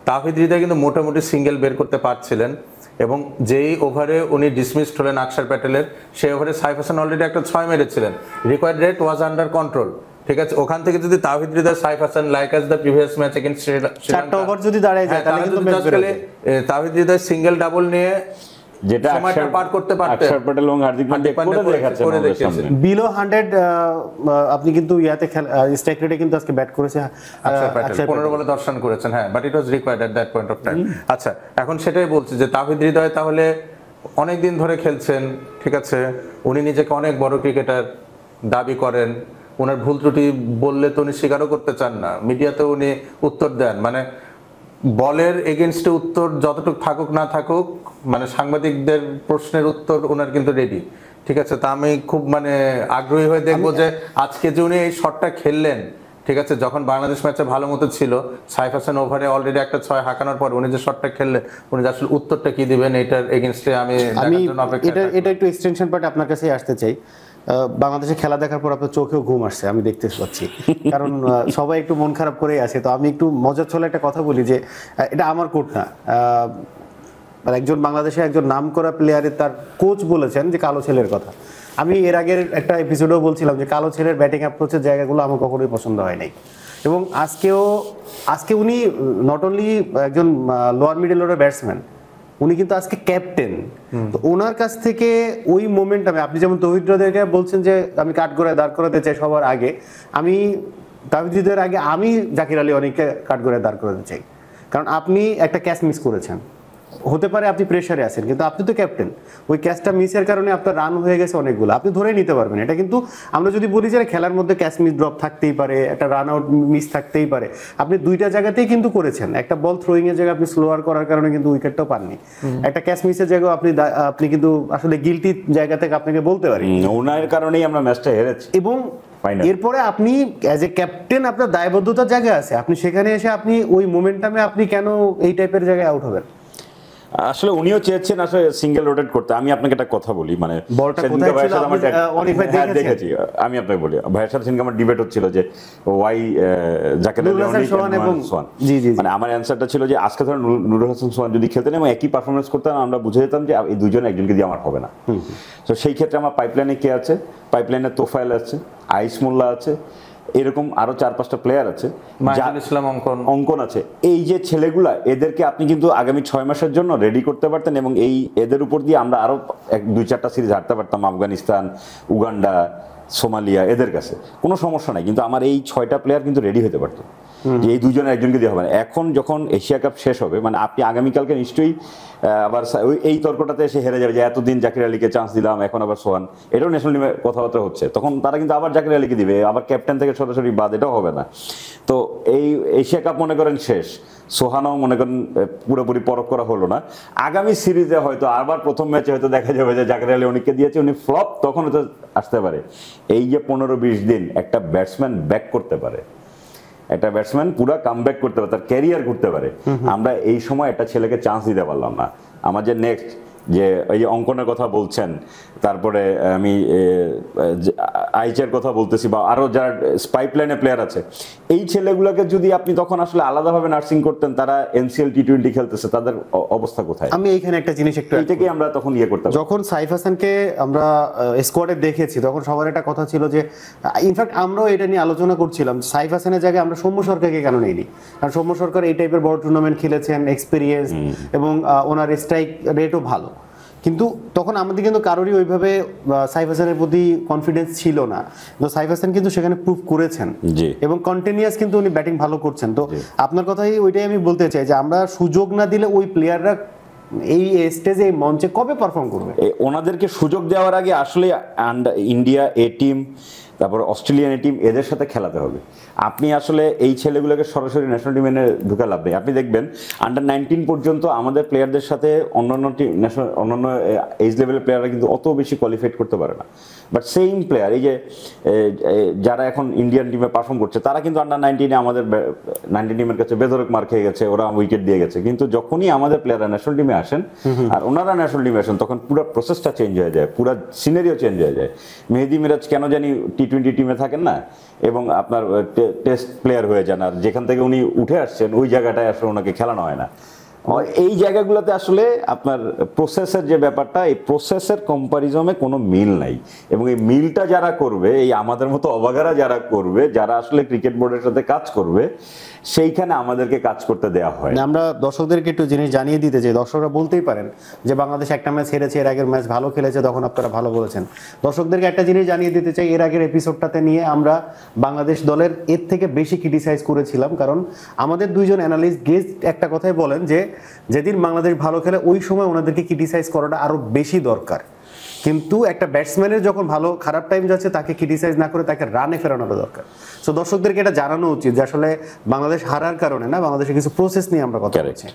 তাওহিদ হৃদয় কিন্তু মোটামুটি সিঙ্গেল বের করতে পারছিলেন, এবং যেই ওভারে উনি ডিসমিসড হলেন আকসার প্যাটেলের, সেই ওভারে সাইফ হাসান অলরেডি একটা 6 মেরেছিলেন, required rate was under control, ঠিক আছে। ওখান থেকে যদি Towhid Hridoy, Saif Hasan like as the previous match against Sri Lanka over যদি দাঁড়ায় যায় তাহলে কিন্তু ম্যাচ বের হবে। তাওহিদ হৃদয় সিঙ্গেল ডাবল নিয়ে যেটা সময়টা পার করতে পারতেন, আকসার প্যাটেল এবং হার্দিক পান্ডিয়া করে দেখাচ্ছেন বিলো 100। আপনি কিন্তু ইয়াতে স্ট্রাইক রেটে কিন্তু আজকে ব্যাট করেছে আকসার প্যাটেল, 15 বলে 10 রান করেছেন, হ্যাঁ, but it was required at that point of time. আচ্ছা, এখন সেটাই বলছি যে তাওহিদ হৃদয় তাহলে অনেক দিন ধরে খেলছেন, ঠিক আছে, উনি নিজেকে অনেক বড় ক্রিকেটার দাবি করেন, ওনার ভুল ত্রুটি বললে তো উনি স্বীকারও করতে চান না, মিডিয়াতে উনি উত্তর দেন, মানে বলের এগেনস্টে উত্তর যতটুকু থাকুক না থাকুক, মানে সাংবাদিকদের প্রশ্নের উত্তর ওনার কিন্তু রেডি, ঠিক আছে। তা আমি খুব মানে আগ্রহী হয়ে দেখবো যে আজকে যে উনি এই শটটা খেললেন, ঠিক আছে, যখন বাংলাদেশ ম্যাচে ভালো মতো ছিল, সাইফ হাসান ওভারে অলরেডি একটা 6 হাঁকানোর পর উনি যে শটটা খেললেন, উনি আসলে উত্তরটা কি দিবেন এটার এগেনস্টে আমি এটা একটু এক্সটেনশন পার্ট আপনার কাছেই আসতে চাই। বাংলাদেশে খেলা দেখার পর আপনার চোখেও ঘুম আসছে, আমি দেখতে পাচ্ছি, কারণ সবাই একটু মন খারাপ করেই আছে। তো আমি একটু মজার ছলে একটা কথা বলি যে এটা আমার কোট না, একজন বাংলাদেশে একজন নামকরা প্লেয়ারের তার কোচ বলেছেন যে কালো ছেলের কথা। আমি এর আগের একটা এপিসোডেও বলছিলাম যে কালো ছেলের ব্যাটিং অ্যাপ্রোচের জায়গাগুলো আমার কখনোই পছন্দ হয় নাই, এবং আজকে উনি নট অনলি একজন লোয়ার মিডল অর্ডার ব্যাটসম্যান, উনি কিন্তু আজকে ক্যাপ্টেন। তো ওনার কাছ থেকে ওই মোমেন্টামে আপনি যেমন তৌহিদকে বলছেন যে আমি কাঠগড়ায় দাঁড় করাতে চাই সবার আগে, আমি তাওহিদের আগে আমি জাকির আলী অনেককে কাঠগড়ায় দাঁড় করাতে চাই, কারণ আপনি একটা ক্যাচ মিস করেছেন। হতে পারে আপনি প্রেসারে আছেন, কিন্তু আপনি তো ক্যাপ্টেন, ওই ক্যাচটা মিসের কারণে আপনার রান হয়ে গেছে অনেকগুলো, আপনি ধরে নিতে পারবেন এটা। কিন্তু আমরা যদি বলি যে খেলার মধ্যে ক্যাচ মিস ড্রপ থাকতেই পারে, একটা রান আউট মিস থাকতেই পারে, আপনি দুইটা জায়গাতেই কিন্তু করেছেন। একটা বল থ্রোয়িং এর জায়গায় আপনি স্লোয়ার করার কারণে কিন্তু উইকেটটাও পাননি, একটা ক্যাচ মিসের জায়গায় আপনি কিন্তু আসলে গিলটি জায়গা থেকে আপনাকে বলতে পারি ওনার কারণেই আমরা ম্যাচটা হেরেছি। এবং এরপরে আপনি অ্যাজ এ ক্যাপ্টেন আপনার দায়বদ্ধতার জায়গায় আছে, আপনি সেখানে এসে আপনি ওই মোমেন্টামে আপনি কেন এই টাইপের জায়গায় আউট হবেন? আসলে উনিও চেয়েছেন আসলে সিঙ্গেল রোটেট করতে। আমি আপনাকে একটা কথা বলি, মানে বলটা কোথায় ছিল অনেক ভাই দেখেছি, আমি আপনাকে বলি ভাইয়ের সাথে সিনকে আমার ডিবেট হচ্ছিল যে ওয়াই জাকির আলী অনেক এবং সোহান। মানে আমার অ্যানসারটা ছিল যে আজকে ধর নুরুল হাসান সোহান যদি খেলতেন এবং একই পারফরমেন্স করতেন, আমরা বুঝে যেতাম যে এই দুজন একজনকে দিয়ে আমার হবে না। তো সেই ক্ষেত্রে আমার পাইপলাইনে কে আছে? পাইপলাইনে তোফায়েল আছে, আইস মোল্লা আছে, এরকম আরো 4-5টা প্লেয়ার আছে, ইসলাম অঙ্কন আছে। এই যে ছেলেগুলা, এদেরকে আপনি কিন্তু আগামী 6 মাসের জন্য রেডি করতে পারতেন এবং এদের উপর দিয়ে আমরা আরো 2-4টা সিরিজ হারতে পারতাম, আফগানিস্তান, উগান্ডা, সোমালিয়া, এদের কাছে কোনো সমস্যা নাই। কিন্তু আমার এই 6টা প্লেয়ার কিন্তু রেডি হতে পারতো যে এই দুজনের একজনকে দিয়ে হবে না। এখন যখন এশিয়া কাপ শেষ হবে, মানে আপনি আগামীকালকে নিশ্চয়ই আবার এই তর্কটাতে এসে হেরে যাবে যে এতদিন জাকির আলীকে চান্স দিলাম, এখন আবার সোহান, এটাও ন্যাশনাল টিমে কথাবার্তা হচ্ছে, তখন তারা কিন্তু আবার জাকির আলীকে দিবে, আবার ক্যাপ্টেন থেকে সরাসরি বাদ, এটাও হবে না। তো এই এশিয়া কাপ মনে করেন শেষ, সোহানও মনে করেন পুরোপুরি পরখ করা হলো না। আগামী সিরিজে হয়তো আবার প্রথম ম্যাচে হয়তো দেখা যাবে যে জাকির আলী অনেককে দিয়েছে, উনি ফ্লপ, তখন হয়তো আসতে পারে। এই যে 15-20 দিন একটা ব্যাটসম্যান ব্যাক করতে পারে, একটা ব্যাটসম্যান পুরো কামব্যাক করতে পারে, তার ক্যারিয়ার করতে পারে। আমরা এই সময় একটা ছেলেকে চান্স দিতে পারলাম না। আমার যে নেক্সট যে এই যে অঙ্কনের কথা বলছেন, তারপরে আমি আইচের কথা বলতেছি, বা আরো যারা পাইপলাইনে প্লেয়ার আছে, এই ছেলেগুলোকে যদি আপনি তখন আসলে আলাদাভাবে নার্সিং করতেন, তারা এনসিএল টি20 খেলতেছে, তাদের অবস্থা কোথায়? আমি এইখানে একটা জিনিস একটু এটাকে আমরা তখন ইয়ে করতাম। যখন সাইফ হাসানকে আমরা স্কোয়াডে দেখেছি, তখন সবার একটা কথা ছিল যে, ইনফ্যাক্ট আমরাও এটা নিয়ে আলোচনা করছিলাম, সাইফ হাসানের জায়গায় আমরা সৌম্য সরকারকে কেন নেইনি? কারণ সৌম্য সরকার এই টাইপের বড় টুর্নামেন্ট খেলেছেন, এক্সপিরিয়েন্স, এবং ওনার স্ট্রাইক রেটও ভালো। কিন্তু তখন আমাদের কিন্তু কারোরই ওইভাবে সাইফ হাসানের প্রতি কনফিডেন্স ছিল না। তো সাইফ হাসান কিন্তু সেখানে প্রুভ করেছেন এবং কন্টিনিউয়াস কিন্তু উনি ব্যাটিং ভালো করছেন। তো আপনার কথাই ওইটাই আমি বলতে চাই যে আমরা সুযোগ না দিলে ওই প্লেয়াররা এই স্টেজে, এই মঞ্চে কবে পারফর্ম করবে? ওনাদেরকে সুযোগ দেওয়ার আগে আসলে ইন্ডিয়া এ টিম, তারপর অস্ট্রেলিয়ান টিম, এদের সাথে খেলাতে হবে। আপনি আসলে এই ছেলেগুলোকে সরাসরি ন্যাশনাল টিমে ঢুকে লাভ নেই। আপনি দেখবেন আন্ডার-19 পর্যন্ত আমাদের প্লেয়ারদের সাথে অন্যান্য এজ লেভেলের প্লেয়াররা কিন্তু অত বেশি কোয়ালিফাইড করতে পারে না। বাট সেম প্লেয়ার, এই যে যারা এখন ইন্ডিয়ান টিমে পারফর্ম করছে, তারা কিন্তু আন্ডার-19 আমাদের 19 টিমের কাছে বেধরক মার খেয়ে গেছে, ওরা উইকেট দিয়ে গেছে। কিন্তু যখনই আমাদের প্লেয়াররা ন্যাশনাল টিমে আসেন আর ওনারা ন্যাশনাল টিমে আসেন, তখন পুরো প্রসেসটা চেঞ্জ হয়ে যায়, পুরো সিনারিও চেঞ্জ হয়ে যায়। মেহেদি মিরাজ কেন জানি টি20 টিমে থাকেন না এবং আপনার টেস্ট প্লেয়ার হয়ে যান, আর যেখান থেকে উনি উঠে আসছেন ওই জায়গাটায় আসলে ওনাকে খেলানো হয় না। এই জায়গাগুলোতে আসলে আপনার প্রসেসের যে ব্যাপারটা, এই প্রসেসের কম্পারিজনে কোনো মিল নাই। এবং এই মিলটা যারা করবে, এই আমাদের মতো অবাগারা যারা করবে, যারা আসলে ক্রিকেট বোর্ডের সাথে কাজ করবে, সেইখানে আমাদেরকে কাজ করতে দেওয়া হয়। আমরা দর্শকদেরকে একটু জিনিস জানিয়ে দিতে চাই, দর্শকরা বলতেই পারেন যে বাংলাদেশ একটা ম্যাচ হেরেছে, এর আগের ম্যাচ ভালো খেলেছে, তখন আপনারা ভালো বলেছেন। দর্শকদেরকে একটা জিনিস জানিয়ে দিতে চাই, এর আগের এপিসোডটাতে নিয়ে আমরা বাংলাদেশ দলের এর থেকে বেশি ক্রিটিসাইজ করেছিলাম, কারণ আমাদের দুইজন অ্যানালিস্ট গেস্ট একটা কথাই বলেন যে যেদিন বাংলাদেশ ভালো খেলে ওই সময় ওনাদেরকে ক্রিটিসাইজ করাটা আরো বেশি দরকার। কিন্তু একটা ব্যাটসম্যানের যখন ভালো খারাপ টাইম যাচ্ছে, তাকে ক্রিটিসাইজ না করে তাকে রানে ফেরানোটা দরকার। সো দর্শকদেরকে এটা জানানো উচিত যে আসলে বাংলাদেশ হারার কারণে না, বাংলাদেশের কিছু প্রসেস নিয়ে আমরা কথা বলছি।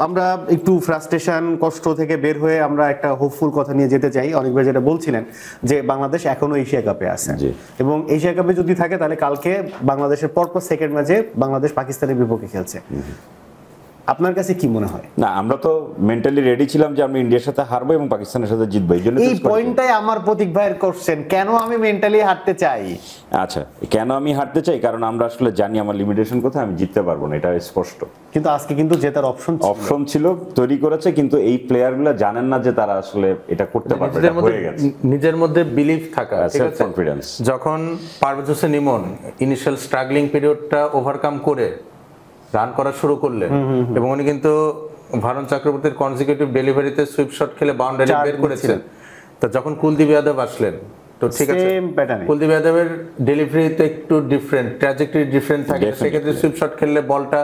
আমরা একটু ফ্রাস্ট্রেশন, কষ্ট থেকে বের হয়ে আমরা একটা হোপফুল কথা নিয়ে যেতে চাই। অনেকবার যেটা বলছিলেন যে বাংলাদেশ এখনো এশিয়া কাপে আছে, এবং এশিয়া কাপে যদি থাকে তাহলে কালকে বাংলাদেশের পরপর সেকেন্ড ম্যাচে বাংলাদেশ পাকিস্তানের বিপক্ষে খেলছে। আপনার কাছে কি মনে হয়? না, আমরা তো মেন্টালি রেডি ছিলাম যে আমরা ইন্ডিয়ার সাথে হারবো এবং পাকিস্তানের সাথে জিতবো। এই পয়েন্টটাই আমার প্রতীক ভাইয়ের কোশ্চেন, কেন আমি মেন্টালি হারতে চাই? আচ্ছা, কেন আমি হারতে চাই? কারণ আমরা আসলে জানি আমার লিমিটেশন কোথায়, আমি জিততে পারবো না, এটা স্পষ্ট। কিন্তু আজকে কিন্তু জেতার অপশন ছিল, তৈরি করেছে, কিন্তু এই প্লেয়ারগুলো জানেন না যে তারা আসলে এটা করতে পারবে। নিজের মধ্যে বিলিভ থাকা, সেলফ কনফিডেন্স। যখন Parvez Hossain Emon initial struggling পিরিয়ডটা overcome করে রান করা শুরু করলেন, এবং উনি কিন্তু ভারুণ চক্রবর্তীর কনজিকিউটিভ ডেলিভারিতে সুইপ শট খেলে বাউন্ডারি চার বের করেছেন, তো যখন কুলদীপ যাদব আসলেন, তো ঠিক আছে সেম প্যাটার্ন। কুলদীপ যাদবের ডেলিভারিতে একটু ডিফারেন্ট, ট্র্যাজেক্টরি ডিফারেন্ট থাকে, সেক্ষেত্রে সুইপ শট খেললে বলটা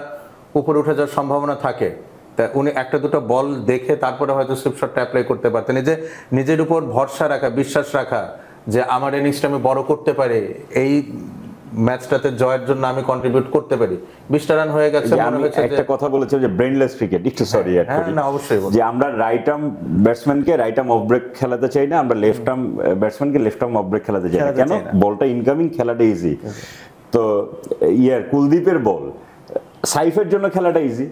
উপরে উঠে যাওয়ার সম্ভাবনা থাকে। তা উনি একটা দুটো বল দেখে তারপরে হয়তো সুইপ শটটা অ্যাপ্লাই করতে পারতেন। এই যে নিজের উপর ভরসা রাখা, বিশ্বাস রাখা যে আমার ইনিংসটা আমি বড় করতে পারি, এই ম্যাচটাতে জয়ের জন্য আমি কন্ট্রিবিউট করতে পারি। 20টা রান হয়ে গেছে, মনে আমি হচ্ছে যে একটা কথা বলেছি যে ব্রেনলেস ক্রিকেট, একটু সরি অ্যাড হ্যাঁ করি, না অবশ্যই বলুন। যে আমরা রাইট আর্ম ব্যাটসম্যানকে রাইট আর্ম অফ ব্রেক খেলাতে চাই না, আমরা লেফট আর্ম ব্যাটসম্যানকে লেফট আর্ম অফ ব্রেক খেলাতে চাই না। কেন? বলটা ইনকামিং, খেলাটা ইজি। তো কুলদীপের বল সাইফের জন্য খেলাটা ইজি,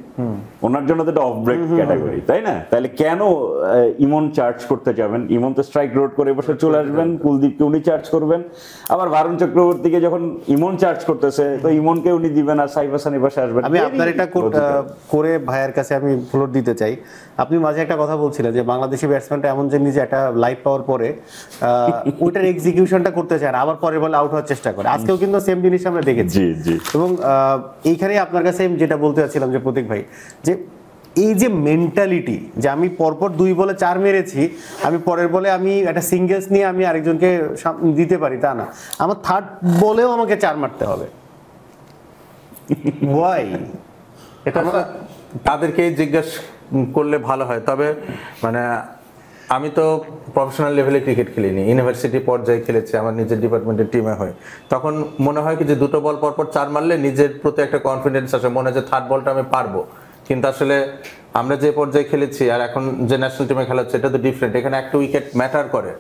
ওনার জন্য তো এটা অফ ব্রেক ক্যাটাগরি, তাই না? তাহলে কেন ইমন চার্জ করতে যাবেন? ইমন তো স্ট্রাইক রোড করে বসে চলে আসবেন, কুলদীপকে উনি চার্জ করবেন। আবার ভারুণ চক্রবর্তীকে যখন ইমন চার্জ করতেছে, তো ইমনকে উনি দিবেন আর সাইফ হাসান এবার আসবেন। আমি আপনার এটা করে ভাইয়ের কাছে আমি ফ্লোর দিতে চাই। আপনি মাঝে একটা কথা বলছিলেন যে বাংলাদেশি ব্যাটসম্যানটা এমন যে নিজে একটা লাইফ পাওয়ার পরে ওইটার এক্সিকিউশনটা করতে চায় না, আবার পরের বলে আউট হওয়ার চেষ্টা করে। আজকেও কিন্তু সেম জিনিস আমরা দেখেছি। জি জি। এবং এইখানেই আপনার কাছে যেটা বলতে চাচ্ছিলাম যে প্রতীক ভাই, যে এই যে মেন্টালিটি যে আমি পরপর 2 বলে 4 মেরেছি, আমি পরের বলে আমি একটা সিঙ্গেলস নিয়ে আমি আরেকজনকে দিতে পারি, তা না, আমার থার্ড বলেও আমাকে 4 মারতে হবে। ওয়াই? এটা তাদেরকেই জিজ্ঞেস করলে ভালো হয়। তবে মানে আমি তো প্রফেশনাল লেভেলে ক্রিকেট খেলিনি, ইউনিভার্সিটি পর্যায়ে খেলেছি আমার নিজের ডিপার্টমেন্টের টিমে হয়ে। তখন মনে হয় কি যে 2টো বল পরপর 4 মারলে নিজের প্রতি একটা কনফিডেন্স আসে, মনে হয় যে থার্ড বলটা আমি পারবো। কিন্তু আসলে আমরা যে পর্যায়ে খেলেছি আর এখন যে ন্যাশনাল টিমে খেলা হচ্ছে, এটা তো ডিফারেন্ট। এখানে একটা উইকেট ম্যাটার করে,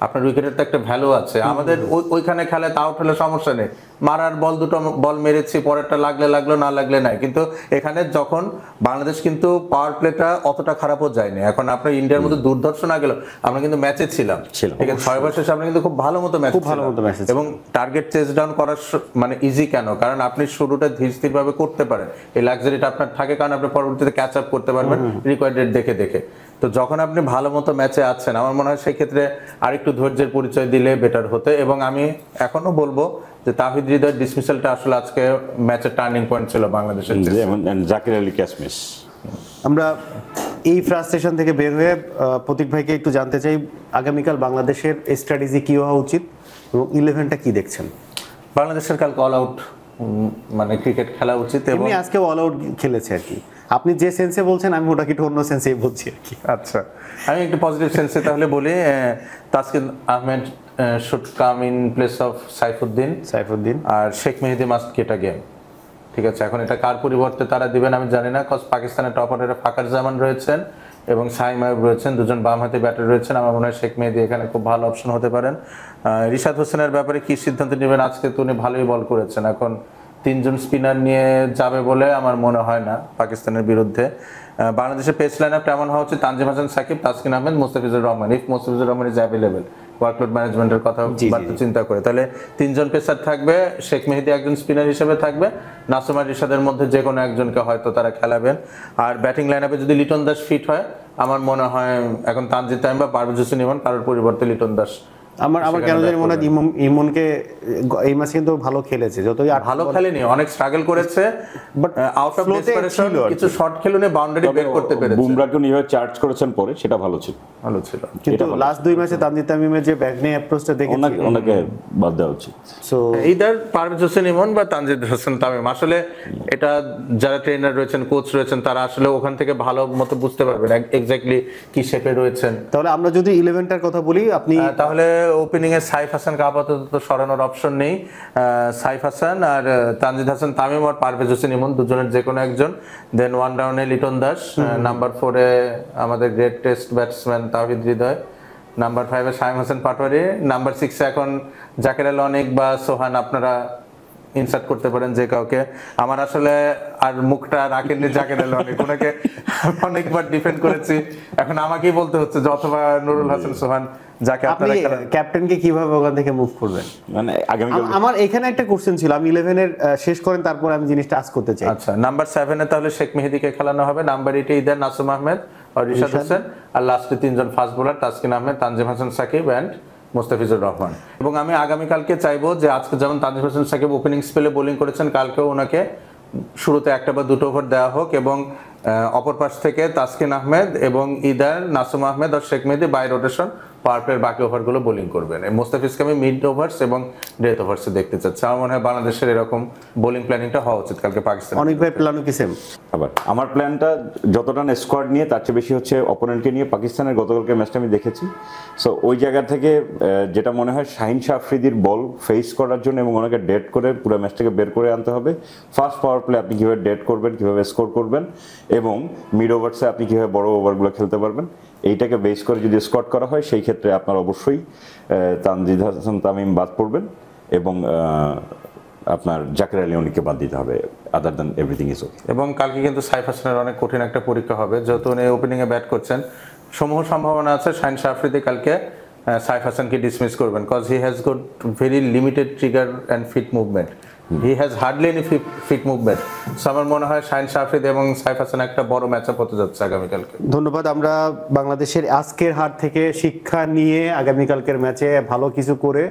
আপনার উইকেটের তো একটা ভ্যালু আছে। আমাদের ওইখানে খেলে তা আউট হলে সমস্যা নেই, মারার বল 2টো বল মেরেছি, পরেরটা লাগলে লাগলো, না লাগলে নাই। কিন্তু এখানে যখন বাংলাদেশ কিন্তু পাওয়ার প্লেটা অতটা খারাপও যায়নি। এখন আপনার ইন্ডিয়ার মধ্যে দুর্ধর্ষ না গেল, আমরা কিন্তু ম্যাচে ছিলাম, ঠিক আছে? 6 ওভার শেষে আমরা কিন্তু খুব ভালো মতো ম্যাচ, এবং টার্গেট চেস ডাউন করার মানে ইজি কেন? কারণ আপনি শুরুটা ধীর স্থির ভাবে করতে পারেন, এই লাক্সারিটা আপনার থাকে, কারণ আপনি পরবর্তীতে ক্যাচ আপ করতে পারবেন রিকোয়ার্ড রেট দেখে দেখে। তো যখন আপনি ভালো মতো ম্যাচে আছেন, আমার মনে হয় সেই ক্ষেত্রে আরেকটু ধৈর্যের পরিচয় দিলে বেটার হতে। এবং আমি এখনো বলবো যে তাহিদ হৃদয়ের ডিসমিসালটা আসলে আজকে ম্যাচের টার্নিং পয়েন্ট ছিল বাংলাদেশের। Zakir Ali catch miss. আমরা এই ফ্রাস্ট্রেশন থেকে বের হয়ে প্রতীক ভাইকে একটু জানতে চাই, আগামীকাল বাংলাদেশের স্ট্র্যাটেজি কি হওয়া উচিত এবং 11টা কি দেখছেন? বাংলাদেশের কালকে অল আউট মানে ক্রিকেট খেলা উচিত। এবং এমনি আজকে অল আউট খেলেছে আর কি, আপনি যে সেন্সে বলছেন আমি ওটা একটু অন্য সেন্সেই বলছি আর কি। আচ্ছা, আমি একটু পজিটিভ সেন্সে তাহলে বলি, Taskin Ahmed should come in place of Saifuddin, আর Sheikh Mahedi must get a game. ঠিক আছে, এখন এটা কার পরিবর্তে তারা দিবেন আমি জানি না, কজ পাকিস্তানের টপ অর্ডারে ফাকার জামান রয়েছেন এবং সাইম আইয়ুব রয়েছেন, দুজন বামহাতি ব্যাটার রয়েছেন। আমার মনে হয় শেখ মেহেদি এখানে খুব ভালো অপশন হতে পারেন। রিশাদ হোসেনের ব্যাপারে কি সিদ্ধান্ত নেবেন? আজকে তো উনি ভালোই বল করেছেন, এখন 3 জন স্পিনার নিয়ে যাবে বলে আমার মনে হয় না পাকিস্তানের বিরুদ্ধে। বাংলাদেশের পেস লাইন আপ এমন হওয়া উচিত: Tanzim Hasan Sakib, Taskin Ahmed, Mustafizur Rahman. If Mustafizur Rahman is available, workload ম্যানেজমেন্টের কথা চিন্তা করে, তাহলে 3 জন পেসার থাকবে, শেখ মেহেদি একজন স্পিনার হিসেবে থাকবে, নাসুম আর রিশাদের মধ্যে যে কোনো একজনকে হয়তো তারা খেলাবেন। আর ব্যাটিং লাইন আপে যদি লিটন দাস ফিট হয়, আমার মনে হয় এখন তানজিদ তামিম বা পারভেজ হোসেন ইমন, কারোর পরিবর্তে লিটন দাস। আমার কেন জানি মনে হয় ইমনকে এই ম্যাচে কিন্তু ভালো খেলেছে, যতই ভালো খেলেনি, অনেক স্ট্রাগল করেছে, বাট আউট অফ ডেসপারেশন কিছু শট খেলুনে বাউন্ডারি ব্রেক করতে পেরেছে। বুমরাকে নিয়ে চার্জ করেছেন পরে, সেটা ভালো ছিল। কিন্তু লাস্ট 2 ম্যাচে তানজিদ তামিমের যে ব্যাটিং অ্যাপ্রোচটা দেখেছি, ওনাকে বাদ দেওয়া উচিত। সো ইদার পারভেজ হোসেন ইমন বা তানজিদ হোসেন তামিম, আসলে এটা যারা ট্রেনার রয়েছেন, কোচ রয়েছেন, তারা আসলে ওখান থেকে ভালো মতো বুঝতে পারবেন এক্স্যাক্টলি কি শেপে রয়েছেন। তাহলে আমরা যদি 11টার কথা বলি, আপনি তাহলে ওপেনিং এ সাইফ হাসানকে আপাতত তো সরানোর অপশন নেই। সাইফ হাসান আর তানজিদ হাসান তামিম আর পারভেজ হোসেন ইমন, দুজনের যে কোনো একজন। দেন 1 ডাউনে লিটন দাস, নাম্বার 4 এ আমাদের গ্রেট টেস্ট ব্যাটসম্যান তাহিদ হৃদয়, নাম্বার 5 এ শামীম হোসেন পাটোয়ারি, নাম্বার 6 এ এখন জাকির আলী অনেক বা সোহান, আপনারা ইনসার্ট করতে পারেন যে কাউকে। আমার আসলে আর মুখটা রাখেননি জাকির আলী অনেক, ওনাকে অনেকবার ডিফেন্ড করেছি, এখন আমাকেই বলতে হচ্ছে যে অথবা নুরুল হাসান সোহান, যাকে আপনি ক্যাপ্টেনকে কিভাবে ওখান থেকে মুভ করবেন? মানে আমার এখানে একটা কোশ্চেন ছিল, আমি 11 এর শেষ করেন, তারপর আমি জিনিসটা আজ করতে চাই। আচ্ছা, নাম্বার 7 এ তাহলে শেখ মেহেদিকে খেলানো হবে, নাম্বার 8 এ ইদার নাসুম আহমেদ আর রিশাদ হোসেন, আর লাস্টে 3 জন fast bowler: Taskin Ahmed, Tanzim Hasan Sakib and Mustafizur Rahman. এবং আমি আগামীকালকে চাইবো যে আজকে যেমন তানজিম হাসান সাকিব ওপেনিং স্পেলে বোলিং করেছেন, কালকেও ওনাকে শুরুতে 1 বা 2 ওভার দেওয়া হোক, এবং অপর পাশ থেকে তাসকিন আহমেদ এবং ইদার, নাসুম আহমেদ আর Sheikh Mehedi by rotation power প্লের বাকি ওভারগুলো বোলিং করবেন। মোস্তাফিজকে আমি মিড ওভার্স এবং ডেথ ওভার্সে দেখতে চাচ্ছি। আমার মনে হয় বাংলাদেশের এরকম বোলিং প্ল্যানিংটা হওয়া উচিত কালকে পাকিস্তান। অনেক ভাই প্ল্যানও কি সেম? আবার আমার প্ল্যানটা যতটা স্কোয়াড নিয়ে তার চেয়ে বেশি হচ্ছে অপোনেন্টকে নিয়ে। পাকিস্তানের গতকালকে ম্যাচটা আমি দেখেছি, সো ওই জায়গা থেকে যেটা মনে হয় শাহিন শাহ আফ্রিদির বল ফেস করার জন্য এবং ওনাকে ডেট করে পুরো ম্যাচটাকে বের করে আনতে হবে। ফার্স্ট পাওয়ার প্লে আপনি কীভাবে ডেট করবেন, কীভাবে স্কোর করবেন এবং মিড ওভার্সে আপনি কীভাবে বড় ওভারগুলো খেলতে পারবেন, এইটাকে বেস করে যদি স্কোয়াড করা হয় সেই ক্ষেত্রে আপনার অবশ্যই তানজিদ হাসান তামিম বাদ পড়বেন এবং আপনার জাকির আলী অনিককে বাদ দিতে হবে। Other than everything is okay. এবং কালকে কিন্তু সাইফ হাসানের অনেক কঠিন একটা পরীক্ষা হবে, যেহেতু উনি ওপেনিংয়ে ব্যাট করছেন। সমূহ সম্ভাবনা আছে শাহিন শাহ আফ্রিদি কালকে সাইফ হাসানকে ডিসমিস করবেন, cause he has got very limited trigger and feet movement. He has hardly any feet movement. So আমার মনে হয় শাহিন শাহ আফ্রিদি এবং সাইফ হাসান একটা বড় ম্যাচ আপ হতে যাচ্ছে আগামীকালকে। ধন্যবাদ। আমরা বাংলাদেশের আজকের হার থেকে শিক্ষা নিয়ে আগামীকালকের ম্যাচে ভালো কিছু করে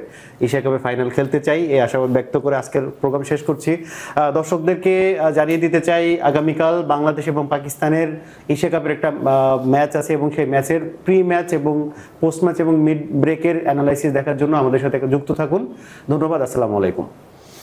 এশিয়া কাপে ফাইনাল খেলতে চাই, এই আশাবাদ ব্যক্ত করে আজকের প্রোগ্রাম শেষ করছি। দর্শকদেরকে জানিয়ে দিতে চাই আগামীকাল বাংলাদেশ এবং পাকিস্তানের এশিয়া কাপের একটা ম্যাচ আছে এবং সেই ম্যাচের প্রি ম্যাচ এবং পোস্ট ম্যাচ এবং মিড ব্রেকের অ্যানালাইসিস দেখার জন্য আমাদের সাথে যুক্ত থাকুন। ধন্যবাদ। আসসালামু আলাইকুম।